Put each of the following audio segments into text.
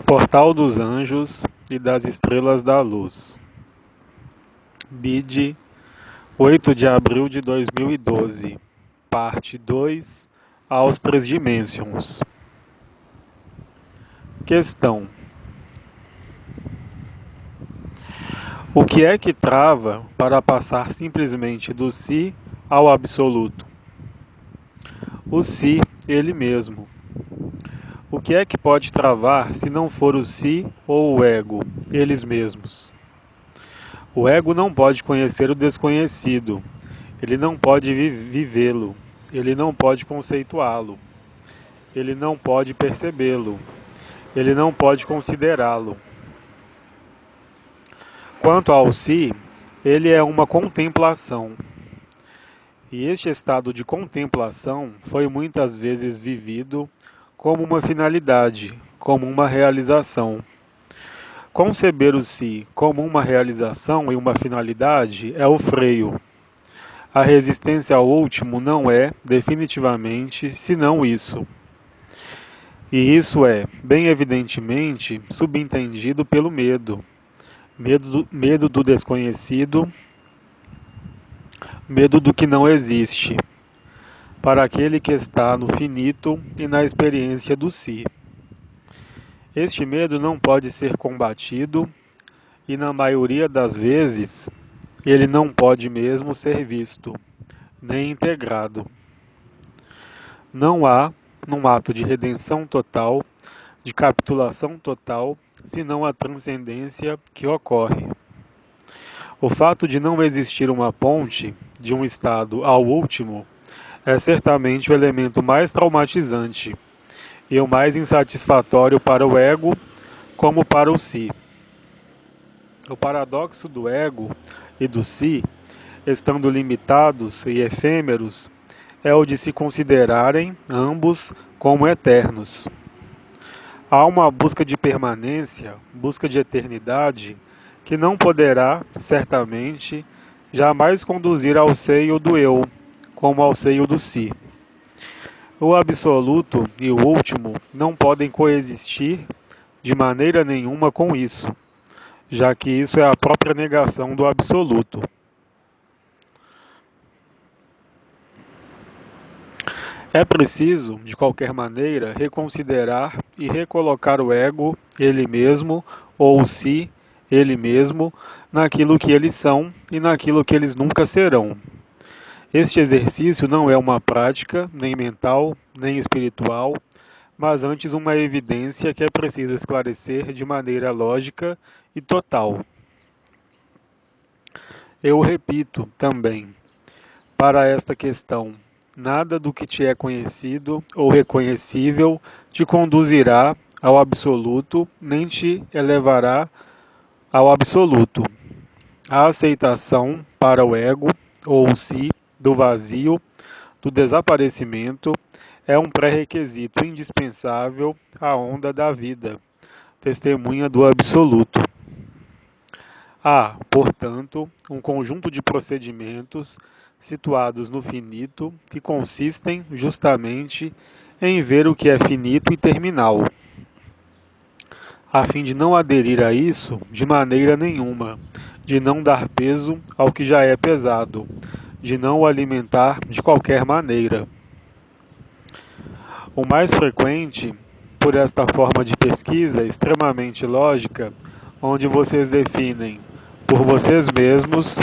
Portal dos Anjos e das Estrelas da Luz. BID, 8 de abril de 2012, parte 2, aos 3 Dimensions. Questão: o que é que trava para passar simplesmente do si ao absoluto? O si, ele mesmo. O que é que pode travar se não for o si ou o ego, eles mesmos? O ego não pode conhecer o desconhecido, ele não pode vivê-lo, ele não pode conceituá-lo, ele não pode percebê-lo, ele não pode considerá-lo. Quanto ao si, ele é uma contemplação. E este estado de contemplação foi muitas vezes vivido como uma finalidade, como uma realização. Conceber o si como uma realização e uma finalidade é o freio. A resistência ao último não é, definitivamente, senão isso. E isso é, bem evidentemente, subentendido pelo medo. Medo do desconhecido, medo do que não existe, para aquele que está no finito e na experiência do si. Este medo não pode ser combatido e, na maioria das vezes, ele não pode mesmo ser visto, nem integrado. Não há, num ato de redenção total, de capitulação total, senão a transcendência que ocorre. O fato de não existir uma ponte de um estado ao último é certamente o elemento mais traumatizante e o mais insatisfatório para o ego como para o si. O paradoxo do ego e do si, estando limitados e efêmeros, é o de se considerarem ambos como eternos. Há uma busca de permanência, busca de eternidade, que não poderá, certamente, jamais conduzir ao seio do eu, como ao seio do si. O absoluto e o último não podem coexistir de maneira nenhuma com isso, já que isso é a própria negação do absoluto. É preciso, de qualquer maneira, reconsiderar e recolocar o ego, ele mesmo, ou o si, ele mesmo, naquilo que eles são e naquilo que eles nunca serão. Este exercício não é uma prática, nem mental, nem espiritual, mas antes uma evidência que é preciso esclarecer de maneira lógica e total. Eu repito também, para esta questão, nada do que te é conhecido ou reconhecível te conduzirá ao absoluto, nem te elevará ao absoluto. A aceitação para o ego, ou o si, do vazio, do desaparecimento, é um pré-requisito indispensável à onda da vida, testemunha do absoluto. Há, portanto, um conjunto de procedimentos situados no finito que consistem justamente em ver o que é finito e terminal, a fim de não aderir a isso de maneira nenhuma, de não dar peso ao que já é pesado, de não o alimentar de qualquer maneira. O mais frequente, por esta forma de pesquisa extremamente lógica, onde vocês definem por vocês mesmos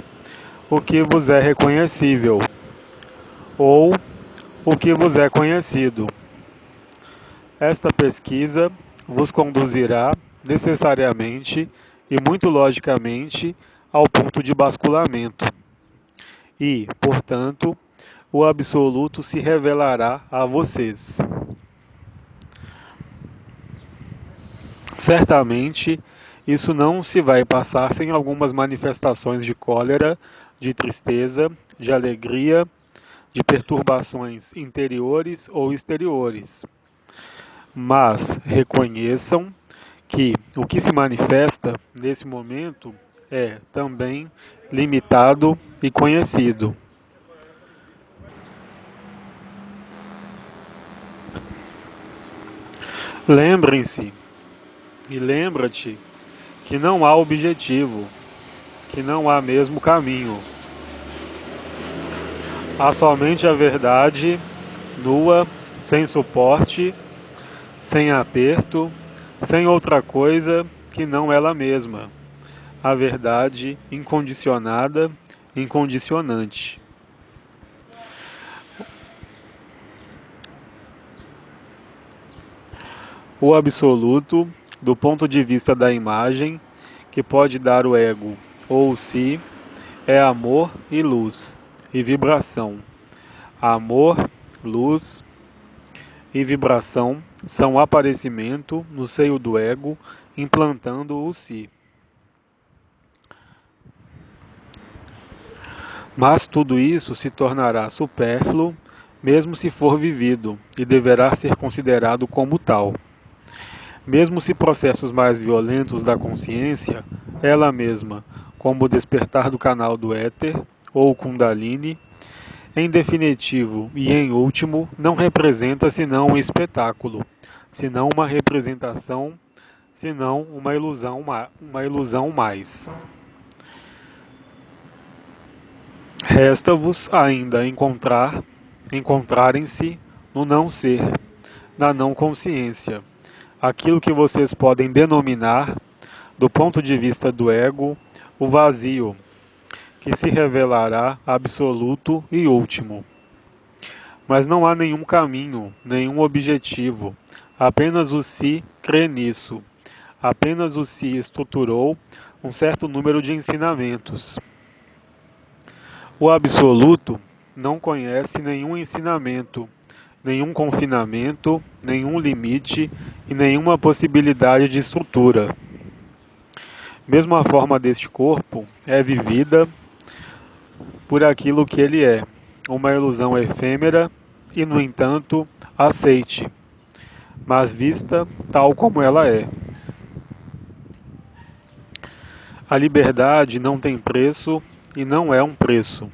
o que vos é reconhecível ou o que vos é conhecido. Esta pesquisa vos conduzirá necessariamente e muito logicamente ao ponto de basculamento. E, portanto, o absoluto se revelará a vocês. Certamente, isso não se vai passar sem algumas manifestações de cólera, de tristeza, de alegria, de perturbações interiores ou exteriores. Mas reconheçam que o que se manifesta nesse momento é também limitado e conhecido. Lembrem-se E lembra-te que não há objetivo, que não há mesmo caminho. Há somente a verdade nua, sem suporte, sem aperto, sem outra coisa que não ela mesma. A verdade incondicionada, incondicionante. O absoluto, do ponto de vista da imagem, que pode dar o ego ou o si, é amor e luz, e vibração. Amor, luz e vibração são aparecimento no seio do ego, implantando o si. Mas tudo isso se tornará supérfluo, mesmo se for vivido, e deverá ser considerado como tal. Mesmo se processos mais violentos da consciência, ela mesma, como o despertar do canal do éter, ou Kundalini, em definitivo e em último, não representa senão um espetáculo, senão uma representação, senão uma ilusão mais. Resta-vos ainda encontrarem-se no não ser, na não consciência, aquilo que vocês podem denominar, do ponto de vista do ego, o vazio, que se revelará absoluto e último. Mas não há nenhum caminho, nenhum objetivo, apenas o si crê nisso, apenas o si estruturou um certo número de ensinamentos. O absoluto não conhece nenhum ensinamento, nenhum confinamento, nenhum limite e nenhuma possibilidade de estrutura. Mesmo a forma deste corpo é vivida por aquilo que ele é, uma ilusão efêmera e, no entanto, aceite, mas vista tal como ela é. A liberdade não tem preço e não é um preço.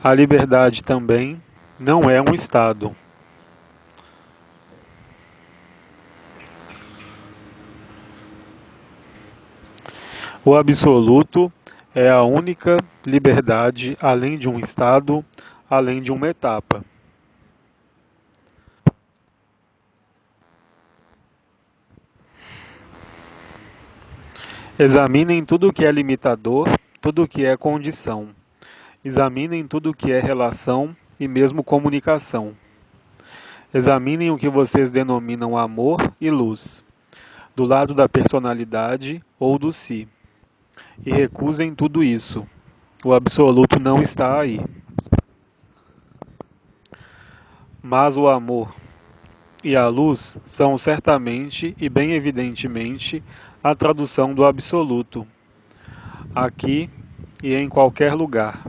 A liberdade também não é um estado. O absoluto é a única liberdade além de um estado, além de uma etapa. Examinem tudo o que é limitador, tudo o que é condição. Examinem tudo o que é relação e mesmo comunicação. Examinem o que vocês denominam amor e luz, do lado da personalidade ou do si. E recusem tudo isso. O absoluto não está aí. Mas o amor e a luz são certamente e bem evidentemente a tradução do absoluto, aqui e em qualquer lugar.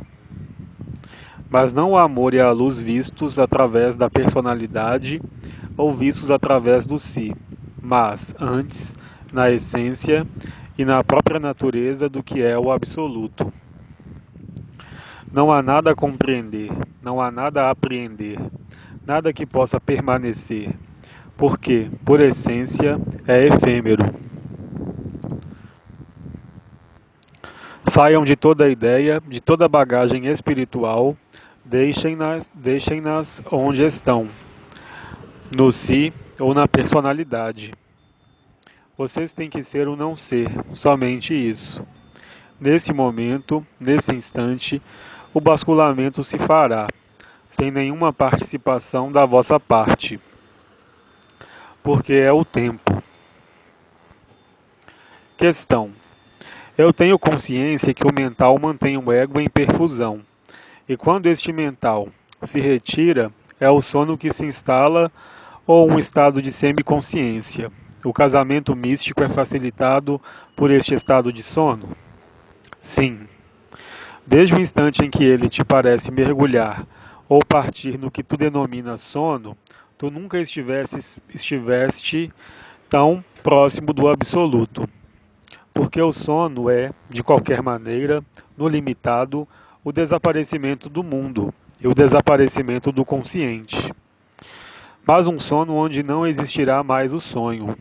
Mas não o amor e a luz vistos através da personalidade ou vistos através do si, mas antes, na essência e na própria natureza do que é o absoluto. Não há nada a compreender, não há nada a apreender, nada que possa permanecer, porque, por essência, é efêmero. Saiam de toda ideia, de toda bagagem espiritual, deixem-nas onde estão, no si ou na personalidade. Vocês têm que ser o não ser, somente isso. Nesse momento, nesse instante, o basculamento se fará, sem nenhuma participação da vossa parte, porque é o tempo. Questão: eu tenho consciência que o mental mantém o ego em perfusão, e quando este mental se retira, é o sono que se instala ou um estado de semiconsciência. O casamento místico é facilitado por este estado de sono? Sim. Desde o instante em que ele te parece mergulhar ou partir no que tu denominas sono, tu nunca estiveste tão próximo do absoluto. Porque o sono é, de qualquer maneira, no limitado, o desaparecimento do mundo e o desaparecimento do consciente. mas um sono onde não existirá mais o sonho.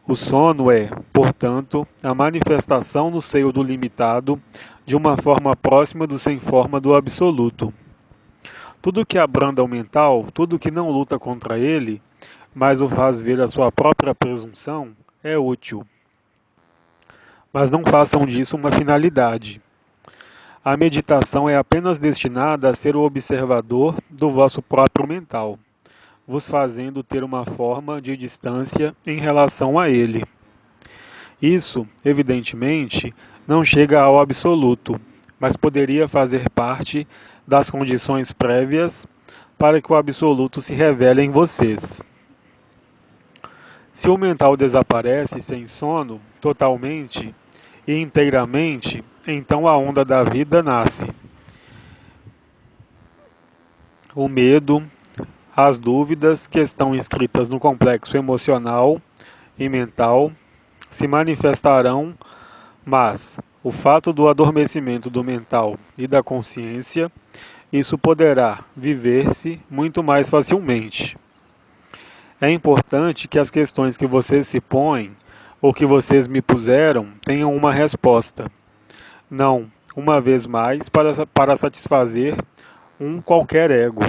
O sono é, portanto, a manifestação no seio do limitado de uma forma próxima do sem forma do absoluto. Tudo que abranda o mental, tudo que não luta contra ele, mas o faz ver a sua própria presunção, é útil. Mas não façam disso uma finalidade. A meditação é apenas destinada a ser o observador do vosso próprio mental, vos fazendo ter uma forma de distância em relação a ele. Isso, evidentemente, não chega ao absoluto, mas poderia fazer parte das condições prévias para que o absoluto se revele em vocês. Se o mental desaparece sem sono, totalmente e inteiramente, então a onda da vida nasce. O medo, as dúvidas que estão inscritas no complexo emocional e mental se manifestarão, mas o fato do adormecimento do mental e da consciência, isso poderá viver-se muito mais facilmente. É importante que as questões que vocês se põem ou que vocês me puseram tenham uma resposta. Não, uma vez mais, para satisfazer um qualquer ego,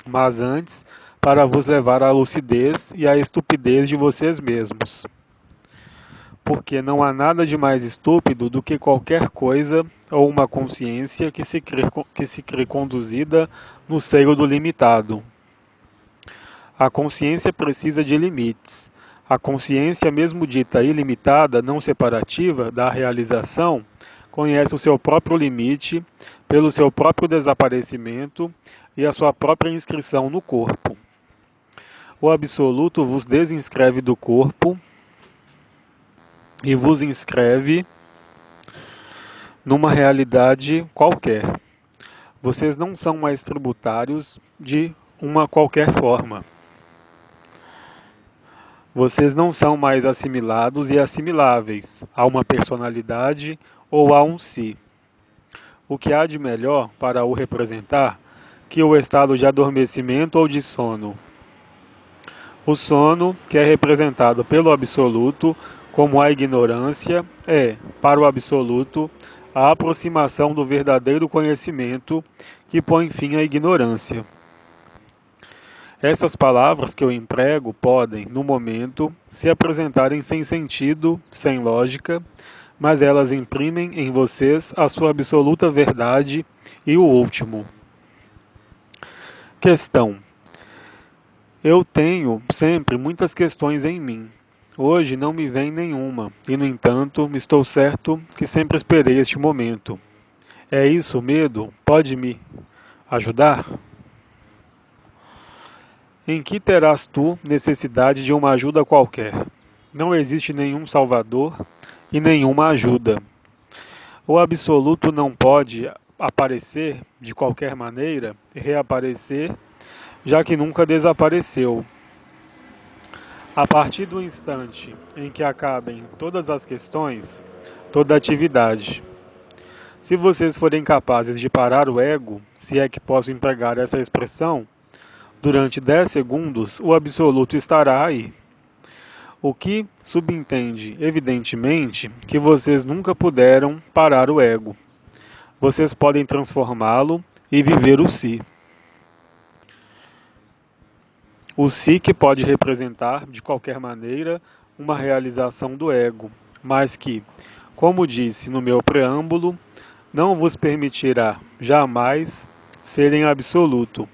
mas antes para vos levar à lucidez e à estupidez de vocês mesmos. Porque não há nada de mais estúpido do que qualquer coisa ou uma consciência que se crê conduzida no seio do limitado. A consciência precisa de limites. A consciência, mesmo dita ilimitada, não separativa da realização, conhece o seu próprio limite pelo seu próprio desaparecimento e a sua própria inscrição no corpo. O absoluto vos desinscreve do corpo e vos inscreve numa realidade qualquer. Vocês não são mais tributários de uma qualquer forma. Vocês não são mais assimilados e assimiláveis a uma personalidade ou a um si. O que há de melhor para o representar que o estado de adormecimento ou de sono? O sono, que é representado pelo absoluto como a ignorância, é, para o absoluto, a aproximação do verdadeiro conhecimento que põe fim à ignorância. Essas palavras que eu emprego podem, no momento, se apresentarem sem sentido, sem lógica, mas elas imprimem em vocês a sua absoluta verdade e o último. Questão: eu tenho sempre muitas questões em mim. Hoje não me vem nenhuma, e no entanto, estou certo que sempre esperei este momento. É isso o medo? Pode me ajudar? Em que terás tu necessidade de uma ajuda qualquer? Não existe nenhum salvador e nenhuma ajuda. O absoluto não pode aparecer de qualquer maneira e reaparecer, já que nunca desapareceu. A partir do instante em que acabem todas as questões, toda atividade. Se vocês forem capazes de parar o ego, se é que posso empregar essa expressão, durante 10 segundos o absoluto estará aí. O que subentende, evidentemente, que vocês nunca puderam parar o ego. Vocês podem transformá-lo e viver o si. O si que pode representar, de qualquer maneira, uma realização do ego, mas que, como disse no meu preâmbulo, não vos permitirá jamais ser em absoluto.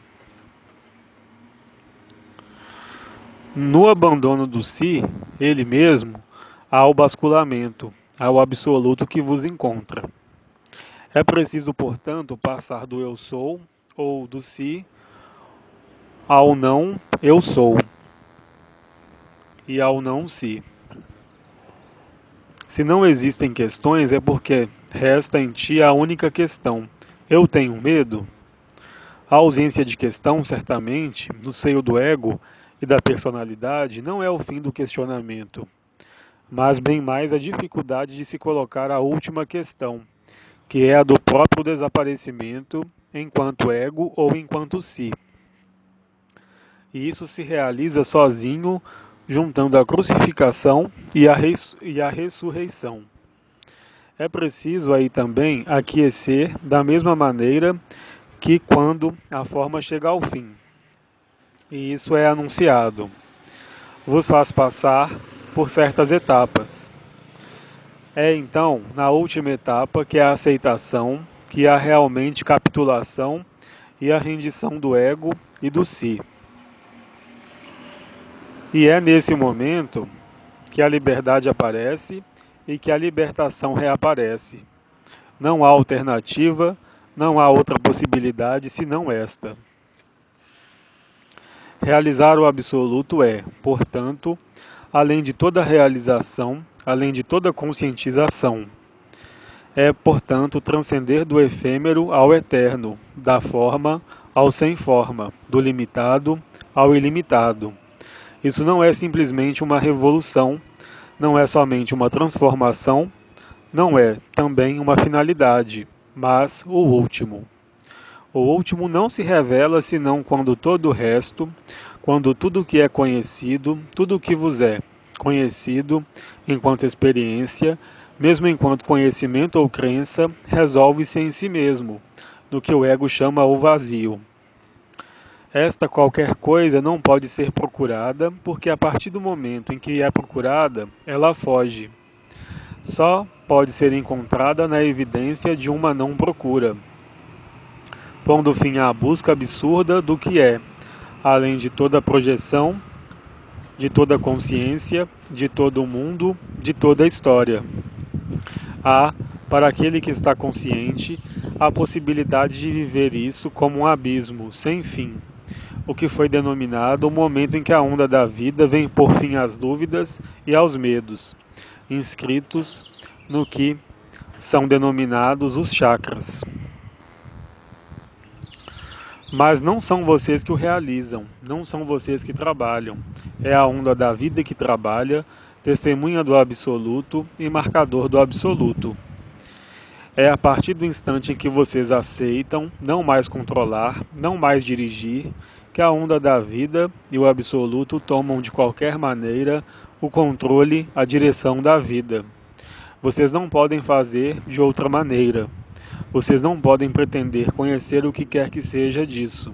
No abandono do si, ele mesmo, há o basculamento, ao absoluto que vos encontra. É preciso, portanto, passar do eu sou, ou do si, ao não eu sou, e ao não si. Se não existem questões, é porque resta em ti a única questão. Eu tenho medo? A ausência de questão, certamente, no seio do ego e da personalidade, não é o fim do questionamento, mas bem mais a dificuldade de se colocar a última questão, que é a do próprio desaparecimento enquanto ego ou enquanto si. e isso se realiza sozinho, juntando a crucificação e a ressurreição. É preciso aí também aquecer da mesma maneira que quando a forma chega ao fim. E isso é anunciado. Vos faz passar por certas etapas. É então na última etapa que é a aceitação, que há realmente capitulação e a rendição do ego e do si. E é nesse momento que a liberdade aparece e que a libertação reaparece. Não há alternativa, não há outra possibilidade senão esta. Realizar o absoluto é, portanto, além de toda realização, além de toda conscientização. É, portanto, transcender do efêmero ao eterno, da forma ao sem forma, do limitado ao ilimitado. Isso não é simplesmente uma revolução, não é somente uma transformação, não é também uma finalidade, mas o último. O último não se revela senão quando todo o resto, quando tudo o que é conhecido, tudo o que vos é conhecido enquanto experiência, mesmo enquanto conhecimento ou crença, resolve-se em si mesmo, no que o ego chama o vazio. Esta qualquer coisa não pode ser procurada, porque a partir do momento em que é procurada, ela foge. Só pode ser encontrada na evidência de uma não procura, pondo fim à busca absurda do que é, além de toda projeção, de toda consciência, de todo o mundo, de toda a história. Há, para aquele que está consciente, a possibilidade de viver isso como um abismo, sem fim, o que foi denominado o momento em que a onda da vida vem por fim às dúvidas e aos medos, inscritos no que são denominados os chakras. Mas não são vocês que o realizam, não são vocês que trabalham. É a onda da vida que trabalha, testemunha do absoluto e marcador do absoluto. É a partir do instante em que vocês aceitam não mais controlar, não mais dirigir, que a onda da vida e o absoluto tomam de qualquer maneira o controle, a direção da vida. Vocês não podem fazer de outra maneira. Vocês não podem pretender conhecer o que quer que seja disso.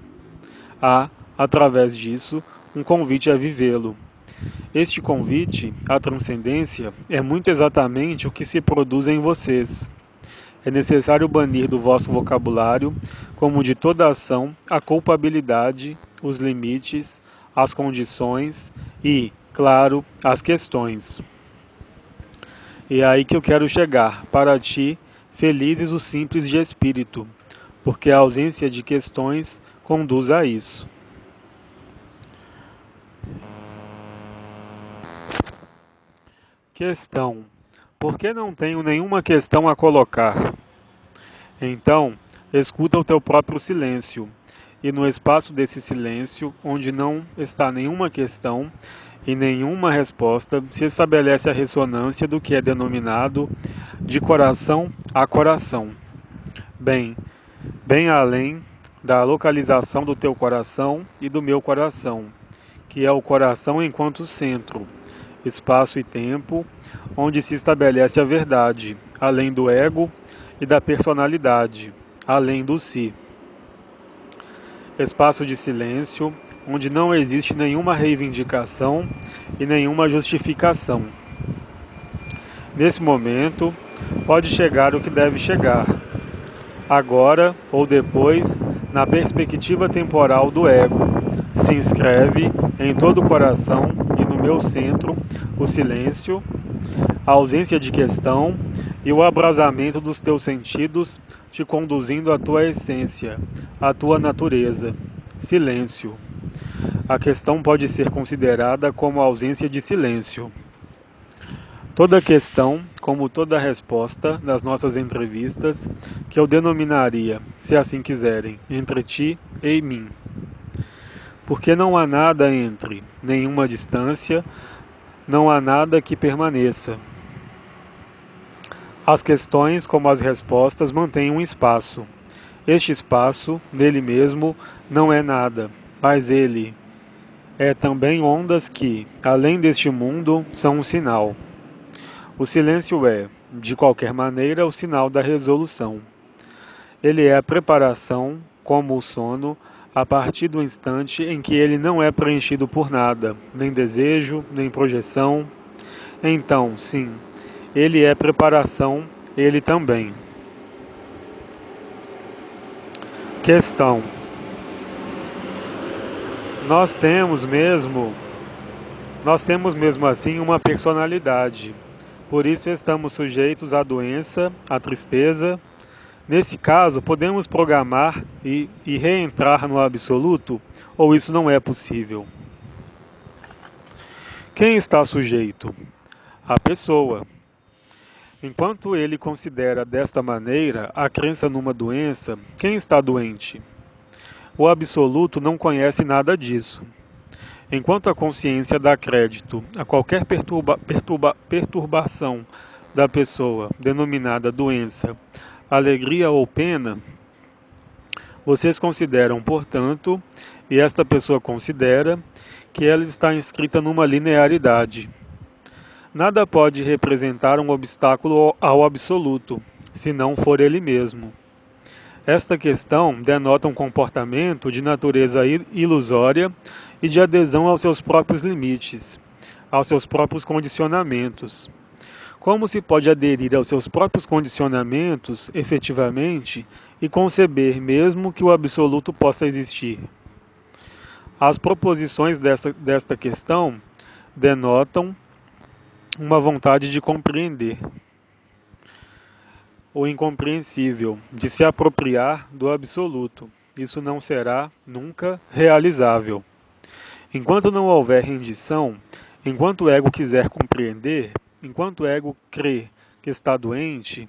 Há, através disso, um convite a vivê-lo. Este convite, à transcendência, é muito exatamente o que se produz em vocês. É necessário banir do vosso vocabulário, como de toda ação, a culpabilidade, os limites, as condições e, claro, as questões. E é aí que eu quero chegar. Para ti, felizes os simples de espírito, porque a ausência de questões conduz a isso. Questão: por que não tenho nenhuma questão a colocar? Então, escuta o teu próprio silêncio, e no espaço desse silêncio, onde não está nenhuma questão e nenhuma resposta, se estabelece a ressonância do que é denominado de coração a coração. Bem além da localização do teu coração e do meu coração, que é o coração enquanto centro, espaço e tempo, onde se estabelece a verdade, além do ego e da personalidade, além do si. Espaço de silêncio, onde não existe nenhuma reivindicação e nenhuma justificação. Nesse momento, pode chegar o que deve chegar, agora ou depois, na perspectiva temporal do ego. Se inscreve em todo o coração e no meu centro o silêncio, a ausência de questão e o abrasamento dos teus sentidos te conduzindo à tua essência, à tua natureza. Silêncio. A questão pode ser considerada como a ausência de silêncio. Toda questão, como toda resposta das nossas entrevistas, que eu denominaria, se assim quiserem, entre ti e mim. Porque não há nada entre, nenhuma distância, não há nada que permaneça. As questões, como as respostas, mantêm um espaço. Este espaço, nele mesmo, não é nada, mas ele é também ondas que, além deste mundo, são um sinal. O silêncio é, de qualquer maneira, o sinal da resolução. Ele é a preparação, como o sono, a partir do instante em que ele não é preenchido por nada, nem desejo, nem projeção. Então, sim, ele é preparação, ele também. Questão: nós temos mesmo, nós temos mesmo assim uma personalidade. Por isso estamos sujeitos à doença, à tristeza. Nesse caso, podemos programar e reentrar no absoluto, ou isso não é possível? Quem está sujeito? A pessoa. Enquanto ele considera desta maneira a crença numa doença, quem está doente? O absoluto não conhece nada disso. Enquanto a consciência dá crédito a qualquer perturbação da pessoa, denominada doença, alegria ou pena, vocês consideram, portanto, e esta pessoa considera, que ela está inscrita numa linearidade. Nada pode representar um obstáculo ao absoluto, se não for ele mesmo. Esta questão denota um comportamento de natureza ilusória e de adesão aos seus próprios limites, aos seus próprios condicionamentos. Como se pode aderir aos seus próprios condicionamentos, efetivamente, e conceber mesmo que o absoluto possa existir? As proposições desta questão denotam uma vontade de compreender o incompreensível, de se apropriar do absoluto. Isso não será nunca realizável. Enquanto não houver rendição, enquanto o ego quiser compreender, enquanto o ego crê que está doente,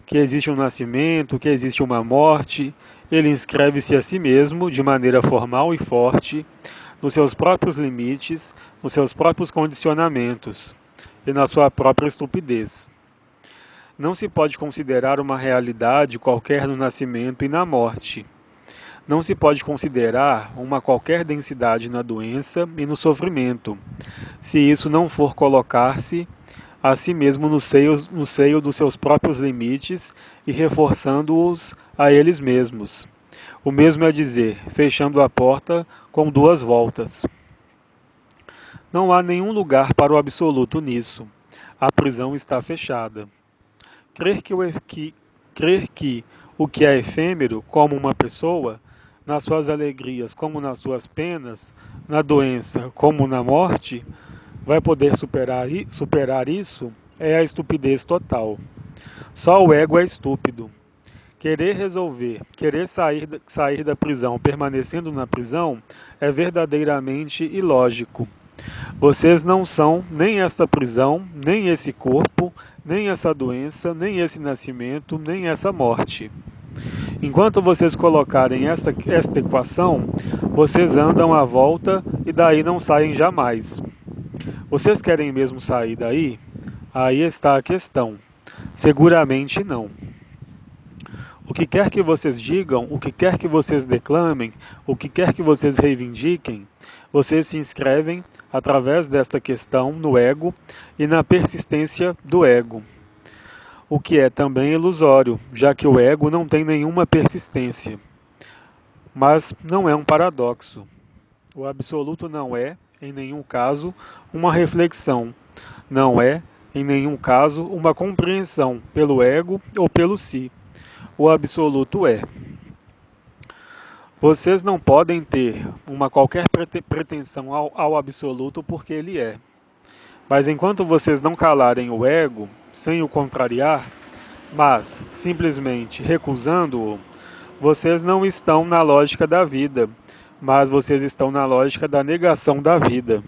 que existe um nascimento, que existe uma morte, ele inscreve-se a si mesmo de maneira formal e forte, nos seus próprios limites, nos seus próprios condicionamentos e na sua própria estupidez. Não se pode considerar uma realidade qualquer no nascimento e na morte. Não se pode considerar uma qualquer densidade na doença e no sofrimento, se isso não for colocar-se a si mesmo no seio dos seus próprios limites e reforçando-os a eles mesmos. O mesmo é dizer, fechando a porta com duas voltas. Não há nenhum lugar para o absoluto nisso. A prisão está fechada. Crer que o que é efêmero, como uma pessoa, nas suas alegrias como nas suas penas, na doença como na morte, vai poder superar isso é a estupidez total. Só o ego é estúpido. Querer resolver, querer sair da prisão permanecendo na prisão é verdadeiramente ilógico. Vocês não são nem esta prisão, nem esse corpo, nem essa doença, nem esse nascimento, nem essa morte. Enquanto vocês colocarem esta equação, vocês andam à volta e daí não saem jamais. Vocês querem mesmo sair daí? Aí está a questão. Seguramente não. O que quer que vocês digam, o que quer que vocês declamem, o que quer que vocês reivindiquem, vocês se inscrevem, através desta questão, no ego e na persistência do ego. O que é também ilusório, já que o ego não tem nenhuma persistência. Mas não é um paradoxo. O absoluto não é, em nenhum caso, uma reflexão. Não é, em nenhum caso, uma compreensão pelo ego ou pelo si. O absoluto é. Vocês não podem ter uma qualquer pretensão ao absoluto porque ele é. Mas enquanto vocês não calarem o ego, sem o contrariar, mas simplesmente recusando-o, vocês não estão na lógica da vida, mas vocês estão na lógica da negação da vida.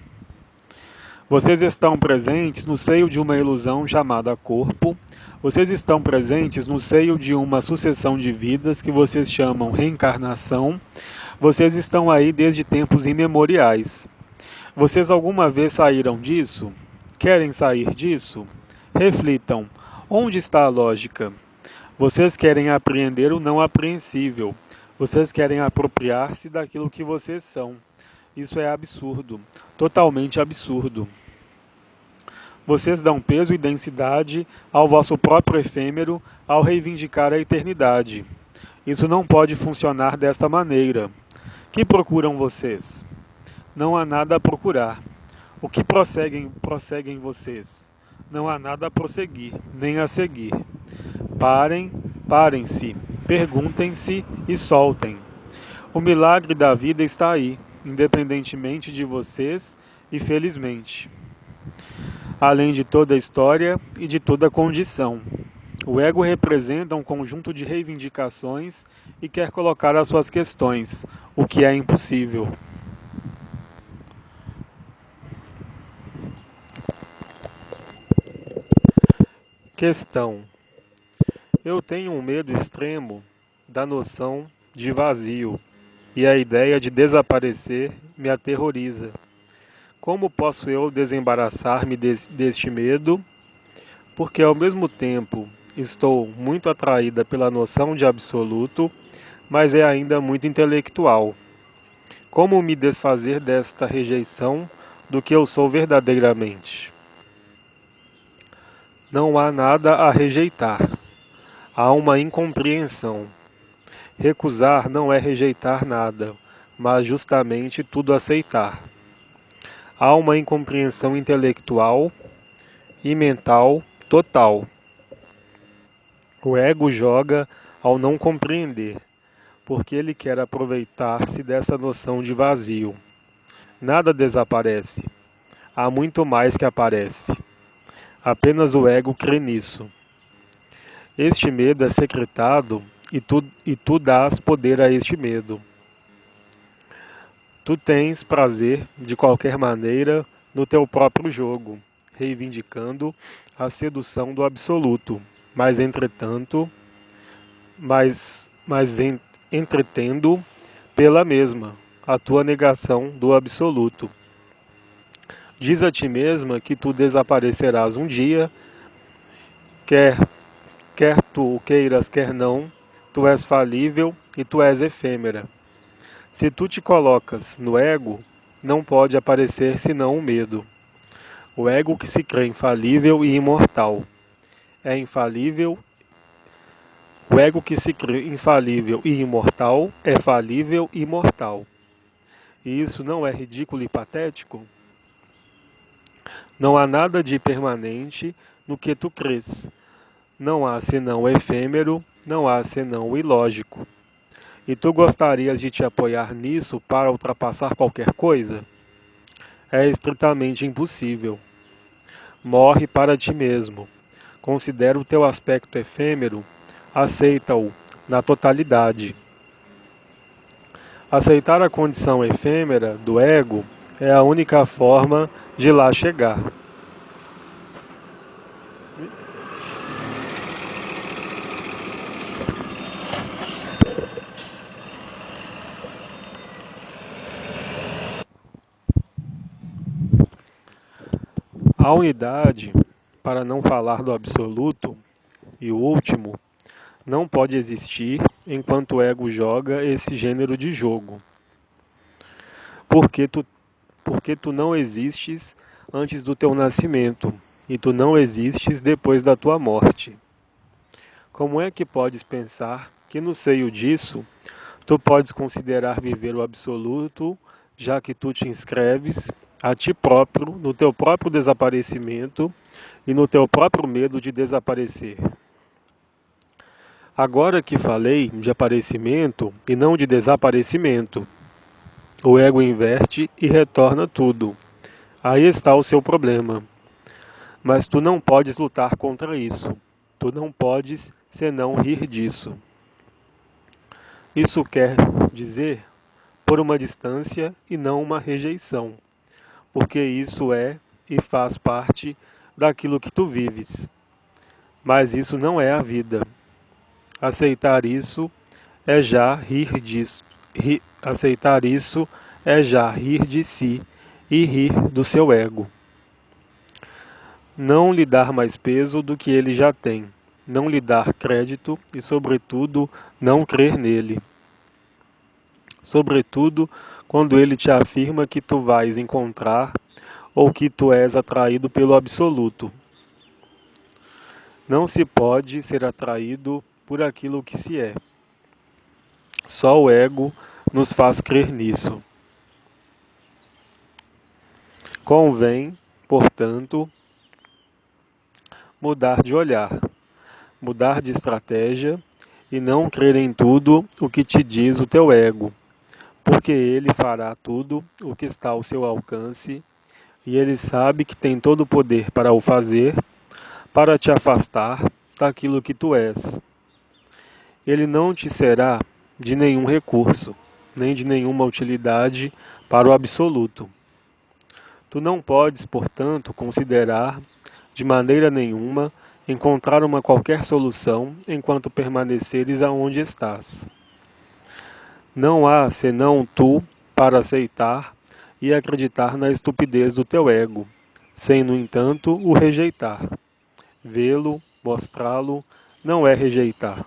Vocês estão presentes no seio de uma ilusão chamada corpo. Vocês estão presentes no seio de uma sucessão de vidas que vocês chamam reencarnação. Vocês estão aí desde tempos imemoriais. Vocês alguma vez saíram disso? Querem sair disso? Reflitam. Onde está a lógica? Vocês querem apreender o não apreensível. Vocês querem apropriar-se daquilo que vocês são. Isso é absurdo, totalmente absurdo. Vocês dão peso e densidade ao vosso próprio efêmero ao reivindicar a eternidade. Isso não pode funcionar dessa maneira. Que procuram vocês? Não há nada a procurar. O que prosseguem vocês? Não há nada a prosseguir, nem a seguir. Parem-se, perguntem-se e soltem. O milagre da vida está aí, independentemente de vocês e felizmente. Além de toda a história e de toda condição. O ego representa um conjunto de reivindicações e quer colocar as suas questões, o que é impossível. Questão: eu tenho um medo extremo da noção de vazio e a ideia de desaparecer me aterroriza. Como posso eu desembaraçar-me deste medo? Porque ao mesmo tempo estou muito atraída pela noção de absoluto, mas é ainda muito intelectual. Como me desfazer desta rejeição do que eu sou verdadeiramente? Não há nada a rejeitar. Há uma incompreensão. Recusar não é rejeitar nada, mas justamente tudo aceitar. Há uma incompreensão intelectual e mental total. O ego joga ao não compreender, porque ele quer aproveitar-se dessa noção de vazio. Nada desaparece. Há muito mais que aparece. Apenas o ego crê nisso. Este medo é secretado e tu dás poder a este medo. Tu tens prazer, de qualquer maneira, no teu próprio jogo, reivindicando a sedução do absoluto, mas entretanto, entretendo pela mesma a tua negação do absoluto. Diz a ti mesma que tu desaparecerás um dia, quer tu o queiras, quer não, tu és falível e tu és efêmera. Se tu te colocas no ego, não pode aparecer senão o medo. O ego que se crê infalível e imortal. É infalível. O ego que se crê infalível e imortal é falível e mortal. E isso não é ridículo e patético? Não há nada de permanente no que tu crês. Não há senão o efêmero, não há senão o ilógico. E tu gostarias de te apoiar nisso para ultrapassar qualquer coisa? É estritamente impossível. Morre para ti mesmo. Considera o teu aspecto efêmero, aceita-o na totalidade. Aceitar a condição efêmera do ego é a única forma de lá chegar. A unidade, para não falar do absoluto, e o último, não pode existir enquanto o ego joga esse gênero de jogo. Porque tu não existes antes do teu nascimento, e tu não existes depois da tua morte. Como é que podes pensar que no seio disso, tu podes considerar viver o absoluto, já que tu te inscreves a ti próprio, no teu próprio desaparecimento e no teu próprio medo de desaparecer? Agora que falei de aparecimento e não de desaparecimento, o ego inverte e retorna tudo. Aí está o seu problema. Mas tu não podes lutar contra isso. Tu não podes senão rir disso. Isso quer dizer por uma distância e não uma rejeição, porque isso é e faz parte daquilo que tu vives. Mas isso não é a vida. Aceitar isso é já rir disso. Aceitar isso é já rir de si e rir do seu ego. Não lhe dar mais peso do que ele já tem. Não lhe dar crédito e, sobretudo, não crer nele. sobretudo quando ele te afirma que tu vais encontrar ou que tu és atraído pelo absoluto. Não se pode ser atraído por aquilo que se é. Só o ego nos faz crer nisso. Convém, portanto, mudar de olhar, mudar de estratégia e não crer em tudo o que te diz o teu ego, porque ele fará tudo o que está ao seu alcance e ele sabe que tem todo o poder para o fazer, para te afastar daquilo que tu és. Ele não te será de nenhum recurso, nem de nenhuma utilidade para o absoluto. Tu não podes, portanto, considerar, de maneira nenhuma, encontrar uma qualquer solução enquanto permaneceres aonde estás. Não há senão tu para aceitar e acreditar na estupidez do teu ego, sem, no entanto, o rejeitar. Vê-lo, mostrá-lo, não é rejeitar.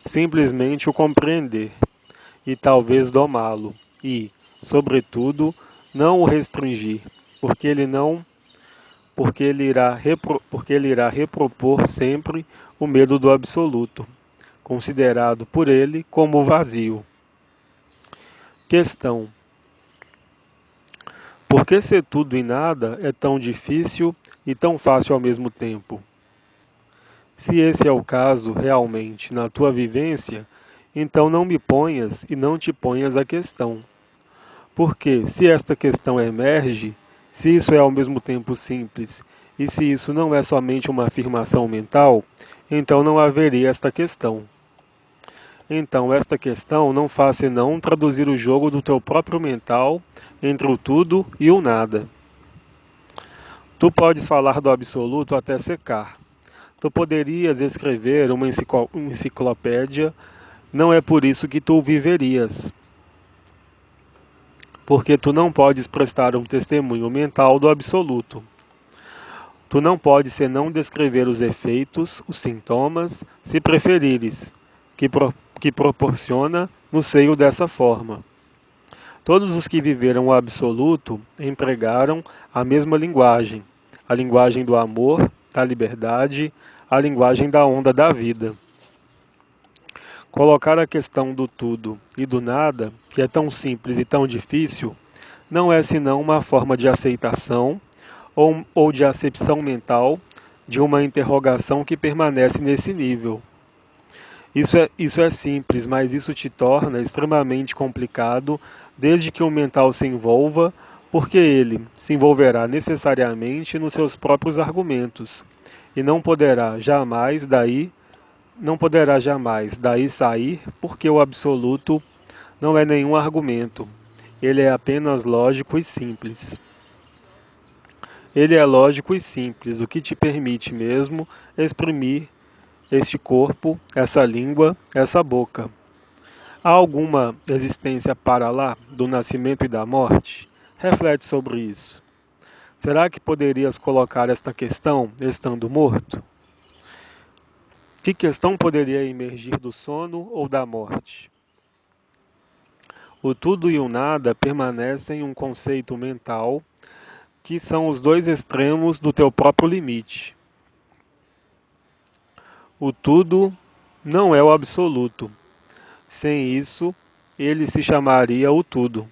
Simplesmente o compreender, e talvez domá-lo, e, sobretudo, não o restringir, porque ele irá repropor sempre o medo do absoluto, considerado por ele como vazio. Questão: por que ser tudo e nada é tão difícil e tão fácil ao mesmo tempo? Se esse é o caso realmente na tua vivência, então não me ponhas e não te ponhas a questão. Porque se esta questão emerge, se isso é ao mesmo tempo simples, e se isso não é somente uma afirmação mental, então não haveria esta questão. Então esta questão não faz senão traduzir o jogo do teu próprio mental entre o tudo e o nada. Tu podes falar do absoluto até secar. Tu poderias escrever uma enciclopédia, não é por isso que tu viverias. Porque tu não podes prestar um testemunho mental do absoluto. Tu não podes senão descrever os efeitos, os sintomas, se preferires, que proporciona no seio dessa forma. Todos os que viveram o absoluto empregaram a mesma linguagem, a linguagem do amor, da liberdade, a linguagem da onda da vida. Colocar a questão do tudo e do nada, que é tão simples e tão difícil, não é senão uma forma de aceitação ou de acepção mental de uma interrogação que permanece nesse nível. Isso é simples, mas isso te torna extremamente complicado desde que o mental se envolva, porque ele se envolverá necessariamente nos seus próprios argumentos e não poderá jamais daí sair, porque o absoluto não é nenhum argumento. Ele é apenas lógico e simples. Ele é lógico e simples, o que te permite mesmo exprimir este corpo, essa língua, essa boca. Há alguma existência para lá do nascimento e da morte? Reflete sobre isso. Será que poderias colocar esta questão estando morto? Que questão poderia emergir do sono ou da morte? O tudo e o nada permanecem um conceito mental que são os dois extremos do teu próprio limite. O tudo não é o absoluto. Sem isso, ele se chamaria o tudo.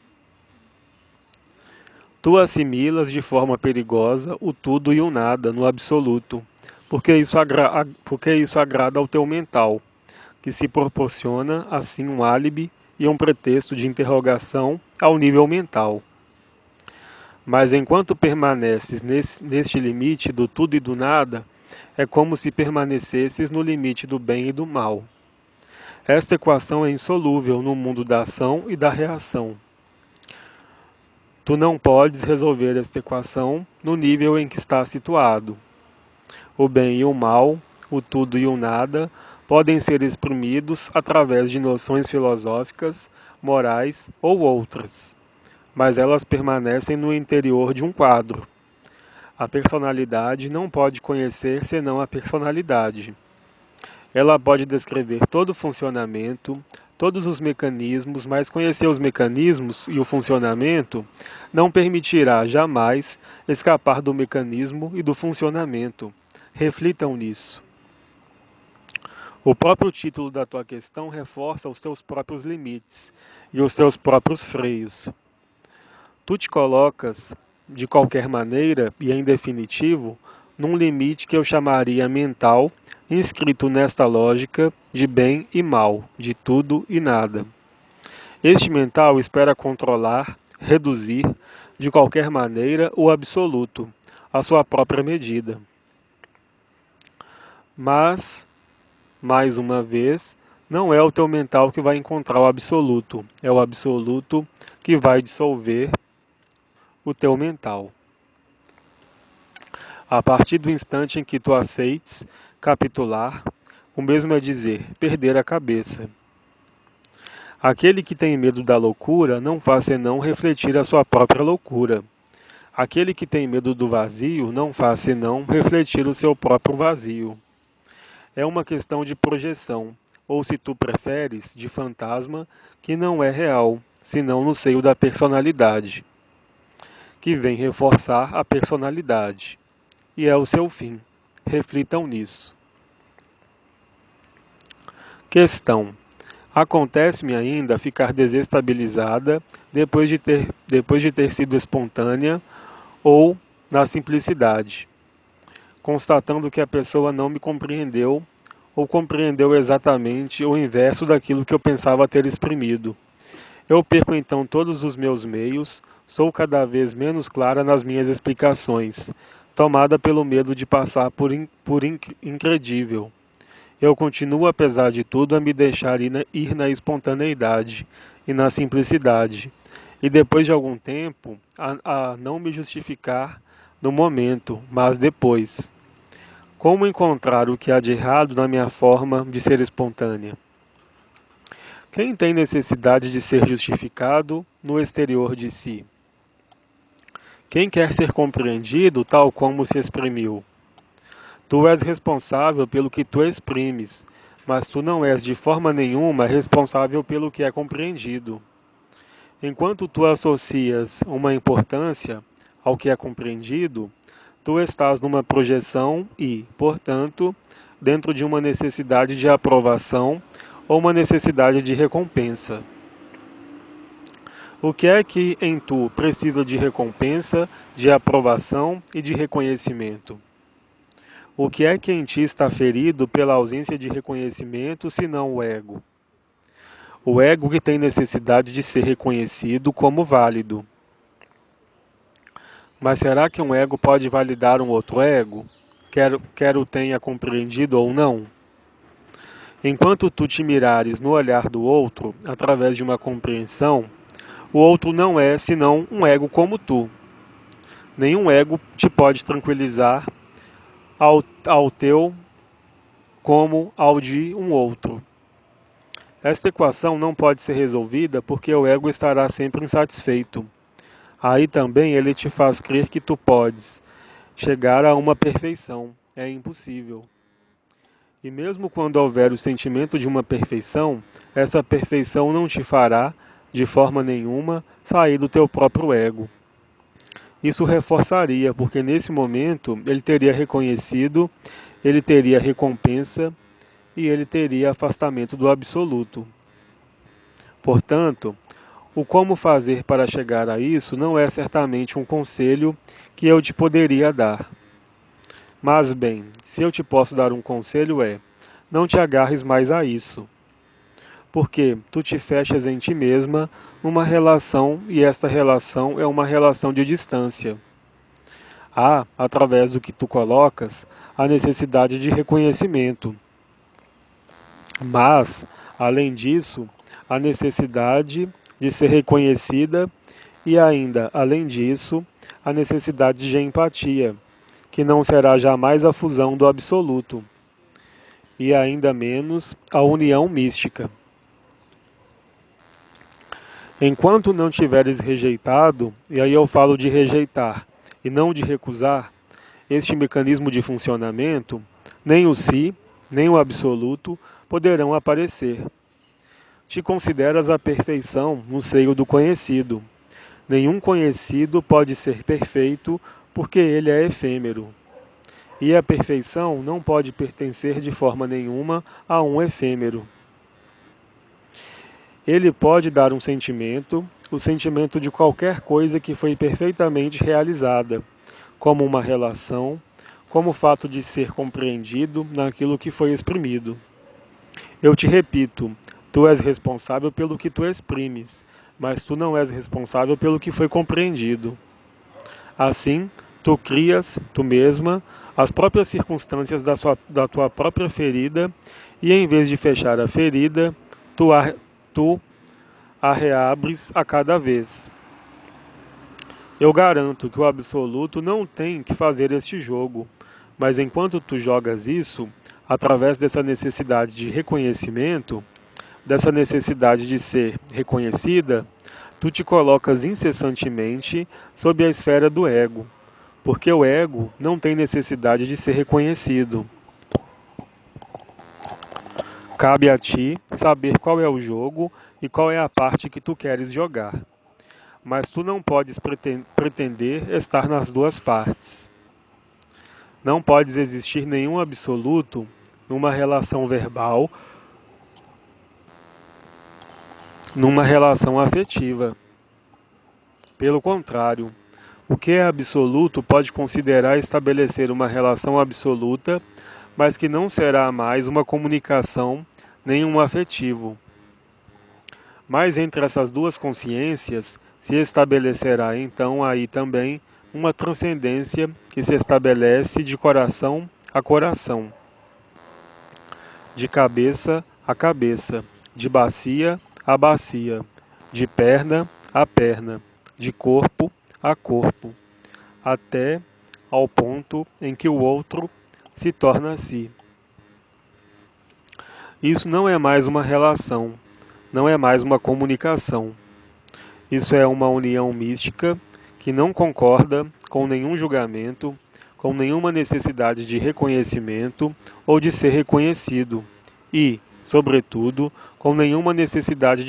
Tu assimilas de forma perigosa o tudo e o nada no absoluto, porque isso agrada ao teu mental, que se proporciona assim um álibi e um pretexto de interrogação ao nível mental. Mas enquanto permaneces neste limite do tudo e do nada, é como se permanecesses no limite do bem e do mal. Esta equação é insolúvel no mundo da ação e da reação. Tu não podes resolver esta equação no nível em que está situado. O bem e o mal, o tudo e o nada, podem ser exprimidos através de noções filosóficas, morais ou outras, mas elas permanecem no interior de um quadro. A personalidade não pode conhecer senão a personalidade. Ela pode descrever todo o funcionamento, todos os mecanismos, mas conhecer os mecanismos e o funcionamento não permitirá jamais escapar do mecanismo e do funcionamento. Reflitam nisso. O próprio título da tua questão reforça os teus próprios limites e os teus próprios freios. Tu te colocas, de qualquer maneira e em definitivo, num limite que eu chamaria mental, inscrito nesta lógica de bem e mal, de tudo e nada. Este mental espera controlar, reduzir, de qualquer maneira, o absoluto, à sua própria medida. Mas, mais uma vez, não é o teu mental que vai encontrar o absoluto, é o absoluto que vai dissolver o teu mental. A partir do instante em que tu aceites capitular, o mesmo é dizer, perder a cabeça. Aquele que tem medo da loucura não faz senão refletir a sua própria loucura. Aquele que tem medo do vazio não faz senão refletir o seu próprio vazio. É uma questão de projeção, ou se tu preferes, de fantasma, que não é real, senão no seio da personalidade, que vem reforçar a personalidade. E é o seu fim. Reflitam nisso. Questão. Acontece-me ainda ficar desestabilizada depois de ter sido espontânea ou na simplicidade, constatando que a pessoa não me compreendeu ou compreendeu exatamente o inverso daquilo que eu pensava ter exprimido. Eu perco então todos os meus meios, sou cada vez menos clara nas minhas explicações, tomada pelo medo de passar por incredível. Eu continuo, apesar de tudo, a me deixar ir na espontaneidade e na simplicidade, e depois de algum tempo, a não me justificar no momento, mas depois. Como encontrar o que há de errado na minha forma de ser espontânea? Quem tem necessidade de ser justificado no exterior de si? Quem quer ser compreendido tal como se exprimiu? Tu és responsável pelo que tu exprimes, mas tu não és de forma nenhuma responsável pelo que é compreendido. Enquanto tu associas uma importância ao que é compreendido, tu estás numa projeção e, portanto, dentro de uma necessidade de aprovação ou uma necessidade de recompensa. O que é que em tu precisa de recompensa, de aprovação e de reconhecimento? O que é que em ti está ferido pela ausência de reconhecimento, senão o ego? O ego que tem necessidade de ser reconhecido como válido. Mas será que um ego pode validar um outro ego, quer o tenha compreendido ou não? Enquanto tu te mirares no olhar do outro, através de uma compreensão, o outro não é senão um ego como tu. Nenhum ego te pode tranquilizar ao teu como ao de um outro. Esta equação não pode ser resolvida porque o ego estará sempre insatisfeito. Aí também ele te faz crer que tu podes chegar a uma perfeição. É impossível. E mesmo quando houver o sentimento de uma perfeição, essa perfeição não te fará, de forma nenhuma, sair do teu próprio ego. Isso reforçaria, porque nesse momento ele teria reconhecido, ele teria recompensa e ele teria afastamento do absoluto. Portanto, o como fazer para chegar a isso não é certamente um conselho que eu te poderia dar. Mas bem, se eu te posso dar um conselho não te agarres mais a isso. Porque tu te fechas em ti mesma numa relação e essa relação é uma relação de distância. Há, através do que tu colocas, a necessidade de reconhecimento. Mas, além disso, a necessidade de ser reconhecida e ainda, além disso, a necessidade de empatia, que não será jamais a fusão do absoluto, e ainda menos a união mística. Enquanto não tiveres rejeitado, e aí eu falo de rejeitar e não de recusar, este mecanismo de funcionamento, nem o si, nem o absoluto poderão aparecer. te consideras a perfeição no seio do conhecido. Nenhum conhecido pode ser perfeito, porque ele é efêmero. E a perfeição não pode pertencer de forma nenhuma a um efêmero. Ele pode dar um sentimento, o sentimento de qualquer coisa que foi perfeitamente realizada, como uma relação, como o fato de ser compreendido naquilo que foi exprimido. Eu te repito, tu és responsável pelo que tu exprimes, mas tu não és responsável pelo que foi compreendido. Assim, tu crias, tu mesma, as próprias circunstâncias da tua própria ferida, e em vez de fechar a ferida, tu a reabres a cada vez. Eu garanto que o absoluto não tem que fazer este jogo, mas enquanto tu jogas isso, através dessa necessidade de reconhecimento, dessa necessidade de ser reconhecida, tu te colocas incessantemente sob a esfera do ego, porque o ego não tem necessidade de ser reconhecido. Cabe a ti saber qual é o jogo e qual é a parte que tu queres jogar. Mas tu não podes pretender estar nas duas partes. Não podes existir nenhum absoluto numa relação verbal, numa relação afetiva. Pelo contrário, o que é absoluto pode considerar estabelecer uma relação absoluta, mas que não será mais uma comunicação nem um afetivo. Mas entre essas duas consciências se estabelecerá então aí também uma transcendência que se estabelece de coração a coração, de cabeça a cabeça, de bacia a bacia, de perna a perna, de corpo a corpo, até ao ponto em que o outro se torna si. Isso não é mais uma relação, não é mais uma comunicação. Isso é uma união mística que não concorda com nenhum julgamento, com nenhuma necessidade de reconhecimento ou de ser reconhecido e, sobretudo, com nenhuma necessidade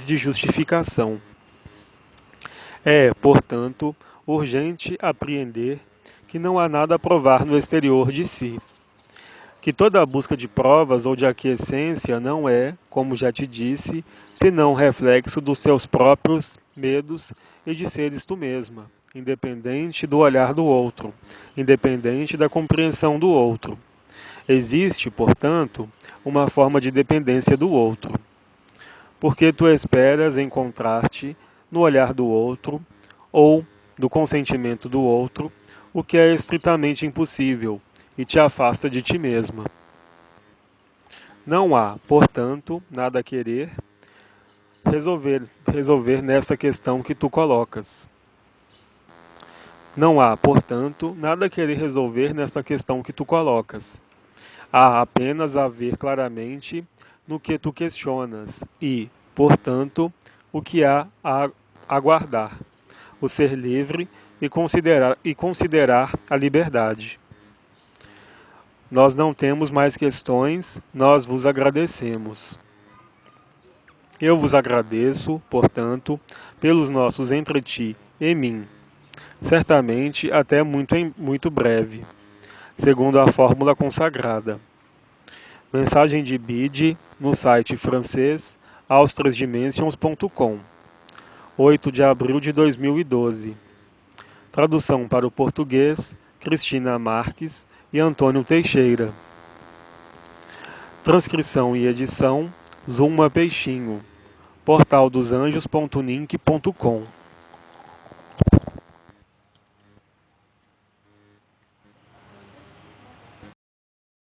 de justificação. É, portanto, urgente apreender que não há nada a provar no exterior de si. Que toda a busca de provas ou de aquiescência não é, como já te disse, senão reflexo dos seus próprios medos e de seres tu mesma, independente do olhar do outro, independente da compreensão do outro. Existe, portanto, uma forma de dependência do outro. Porque tu esperas encontrar-te no olhar do outro ou do consentimento do outro, o que é estritamente impossível e te afasta de ti mesma. Não há, portanto, nada a querer resolver nessa questão que tu colocas. Não há, portanto, nada a querer resolver nessa questão que tu colocas. Há apenas a ver claramente no que tu questionas e, portanto, o que há a aguardar, o ser livre e considerar a liberdade. Nós não temos mais questões, nós vos agradecemos. Eu vos agradeço, portanto, pelos nossos entre ti e mim, certamente até muito breve, segundo a fórmula consagrada. Mensagem de Bide no site francês austrasdimensions.com, 8 de abril de 2012. Tradução para o português, Cristina Marques e Antônio Teixeira. Transcrição e edição, Zuma Peixinho. portaldosanjos.ninc.com